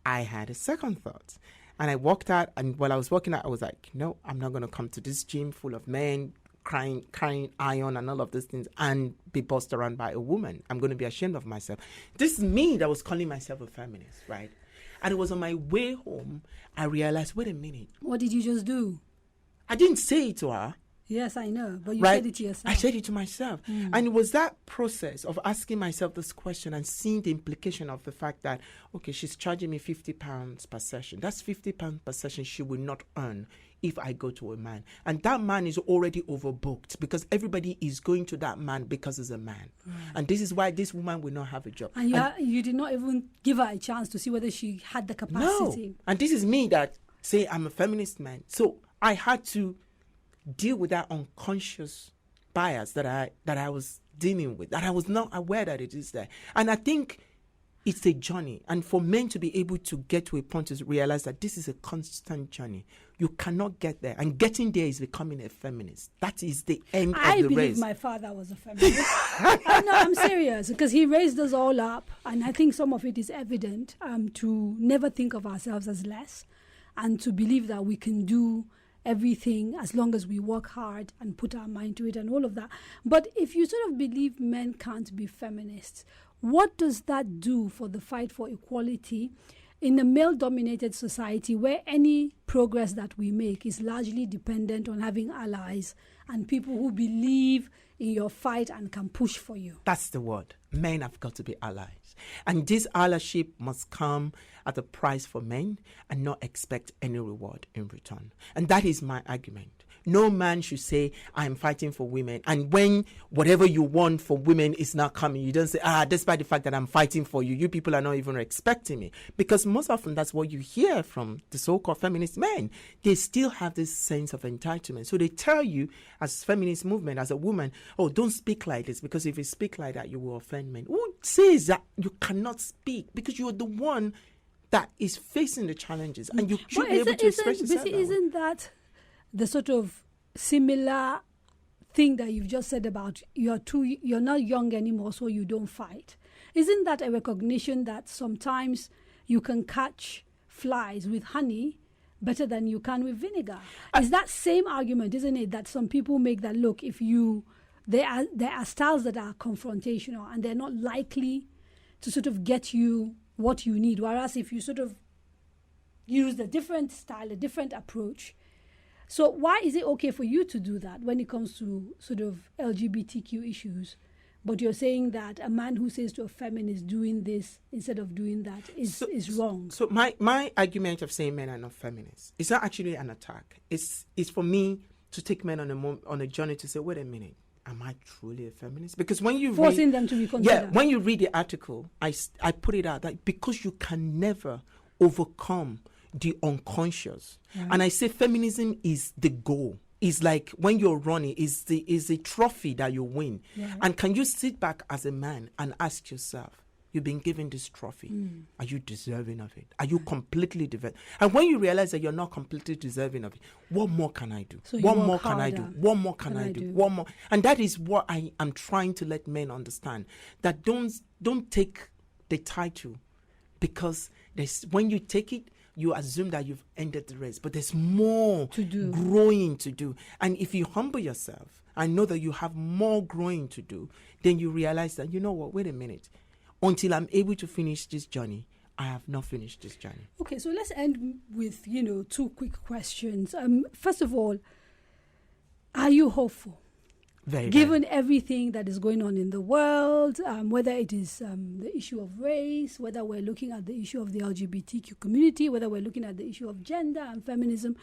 I had a second thought. And I walked out, and while I was walking out, I was like, no, I'm not going to come to this gym full of men crying iron and all of these things and be bossed around by a woman. I'm going to be ashamed of myself. This is me that was calling myself a feminist, right? And it was on my way home, I realized, wait a minute. What did you just do? I didn't say it to her. Yes, I know, but you said it to yourself. I said it to myself. And it was that process of asking myself this question and seeing the implication of the fact that, okay, she's charging me £50 per session. That's £50 per session she will not earn if I go to a man. And that man is already overbooked because everybody is going to that man because he's a man. Right. And this is why this woman will not have a job. And you did not even give her a chance to see whether she had the capacity. No. And this is me that say I'm a feminist man. So I had to deal with that unconscious bias that I was dealing with, that I was not aware that it is there. And I think it's a journey. And for men to be able to get to a point to realize that this is a constant journey. You cannot get there. And getting there is becoming a feminist. That is the end of the race. I believe my father was a feminist. No, I'm serious, because he raised us all up. And I think some of it is evident, to never think of ourselves as less and to believe that we can do everything as long as we work hard and put our mind to it and all of that. But if you sort of believe men can't be feminists, what does that do for the fight for equality in a male-dominated society where any progress that we make is largely dependent on having allies and people who believe in your fight and can push for you? That's the word. Men have got to be allies. And this allyship must come at a price for men and not expect any reward in return. And that is my argument. No man should say, I'm fighting for women. And when whatever you want for women is not coming, you don't say, despite the fact that I'm fighting for you, you people are not even respecting me. Because most often that's what you hear from the so-called feminist men. They still have this sense of entitlement. So they tell you, as feminist movement, as a woman, oh, don't speak like this, because if you speak like that, you will offend men. Who says that you cannot speak? Because you're the one that is facing the challenges, and you should be able to express yourself. Isn't that the sort of similar thing that you've just said about you're not young anymore, so you don't fight? Isn't that a recognition that sometimes you can catch flies with honey better than you can with vinegar? Is that same argument, isn't it, that some people make that, look, if you there are styles that are confrontational and they're not likely to sort of get you what you need, whereas if you sort of use a different style, a different approach. So why is it okay for you to do that when it comes to sort of LGBTQ issues, but you're saying that a man who says to a feminist doing this instead of doing that is wrong? So my argument of saying men are not feminists is not actually an attack. It's for me to take men on a journey to say, wait a minute, am I truly a feminist? Because when you forcing them to be considered. Yeah, when you read the article, I put it out that because you can never overcome the unconscious. Right. And I say feminism is the goal. It's like when you're running, is the trophy that you win. Yeah. And can you sit back as a man and ask yourself, You've been given this trophy. Are you deserving of it? Are you completely deserving? And when you realize that you're not completely deserving of it, what more can I do? So what more can I do? What more can I do? What more? And that is what I am trying to let men understand. That don't take the title, because when you take it, you assume that you've ended the race. But there's more to do, growing to do. And if you humble yourself and know that you have more growing to do, then you realize that, you know what, wait a minute. Until I'm able to finish this journey, I have not finished this journey. Okay, so let's end with, 2 quick questions. First of all, are you hopeful? Given everything that is going on in the world, whether it is the issue of race, whether we're looking at the issue of the LGBTQ community, whether we're looking at the issue of gender and feminism,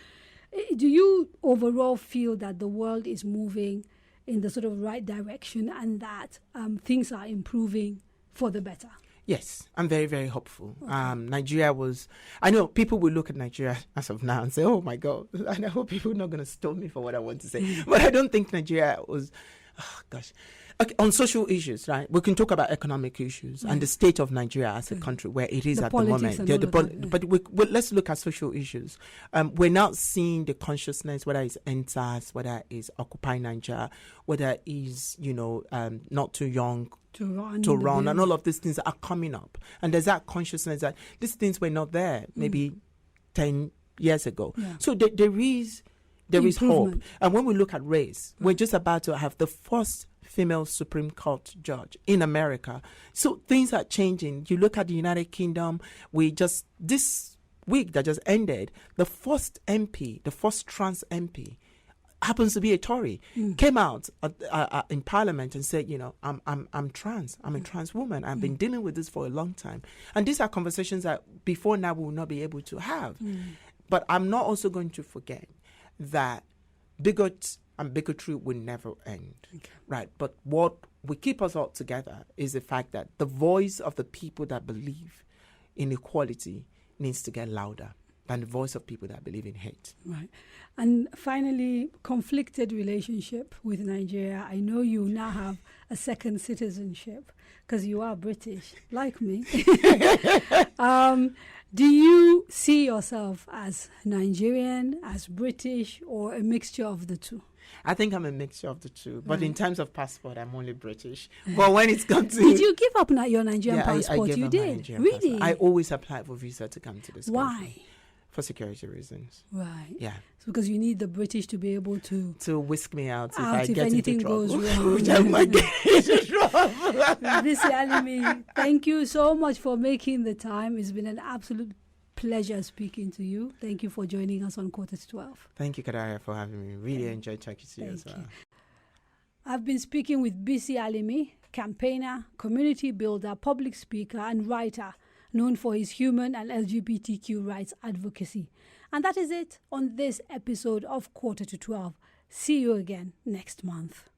do you overall feel that the world is moving in the sort of right direction and that things are improving for the better? Yes, I'm very, very hopeful. Okay. Nigeria was... I know people will look at Nigeria as of now and say, oh, my God. And I hope people are not going to stone me for what I want to say. But I don't think Nigeria was... Oh, gosh. Okay, on social issues, right? We can talk about economic issues and the state of Nigeria as a country, where it is at the moment. But let's look at social issues. We're not seeing the consciousness, whether it's NSAS, whether it's Occupy Nigeria, whether it's, not too young to run, and all of these things are coming up. And there's that consciousness that these things were not there maybe 10 years ago. Yeah. So there is hope. And when we look at race, we're just about to have the first female Supreme Court judge in America. So things are changing. You look at the United Kingdom, this week that just ended, the first trans MP happens to be a Tory, came out in Parliament and said, I'm trans. I'm a trans woman. I've been dealing with this for a long time. And these are conversations that before now we will not be able to have. But I'm not also going to forget that bigots and bigotry will never end, right? But what will keep us all together is the fact that the voice of the people that believe in equality needs to get louder than the voice of people that believe in hate. Right. And finally, conflicted relationship with Nigeria. I know you now have a second citizenship because you are British, like me. Do you see yourself as Nigerian, as British, or a mixture of the two? I think I'm a mixture of the two. But in terms of passport, I'm only British. But when it's come to... Did you give up your Nigerian passport? I gave you up did? My Nigerian really? Passport. I always applied for visa to come to this country. Why? For security reasons. Right. Yeah. So because you need the British to be able to whisk me out if I get anything into trouble. Goes wrong. Which I might get into trouble. Bisi Alimi, thank you so much for making the time. It's been an absolute pleasure speaking to you. Thank you for joining us on 11:45. Thank you, Kadaria, for having me. Really enjoyed talking to you as well. I've been speaking with Bisi Alimi, campaigner, community builder, public speaker, and writer, known for his human and LGBTQ rights advocacy. And that is it on this episode of 11:45. See you again next month.